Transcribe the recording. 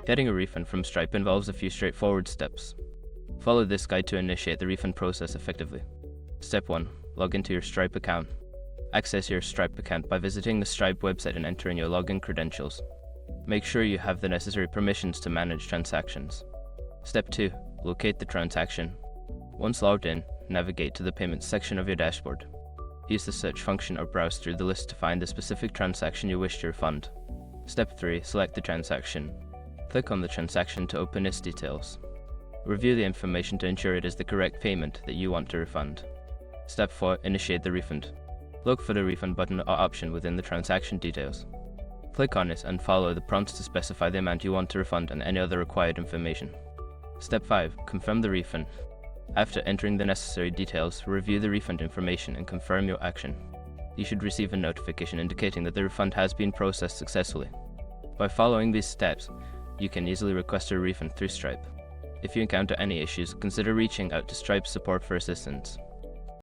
Getting a refund from Stripe involves a few straightforward steps. Follow this guide to initiate the refund process effectively. Step 1. Log into your Stripe account. Access your Stripe account by visiting the Stripe website and entering your login credentials. Make sure you have the necessary permissions to manage transactions. Step 2. Locate the transaction. Once logged in, navigate to the payments section of your dashboard. Use the search function or browse through the list to find the specific transaction you wish to refund. Step 3. Select the transaction. Click on the transaction to open its details. Review the information to ensure it is the correct payment that you want to refund. Step 4. Initiate the refund. Look for the refund button or option within the transaction details. Click on it and follow the prompts to specify the amount you want to refund and any other required information. Step 5. Confirm the refund. After entering the necessary details, review the refund information and confirm your action. You should receive a notification indicating that the refund has been processed successfully. By following these steps, you can easily request a refund through Stripe. If you encounter any issues, consider reaching out to Stripe support for assistance.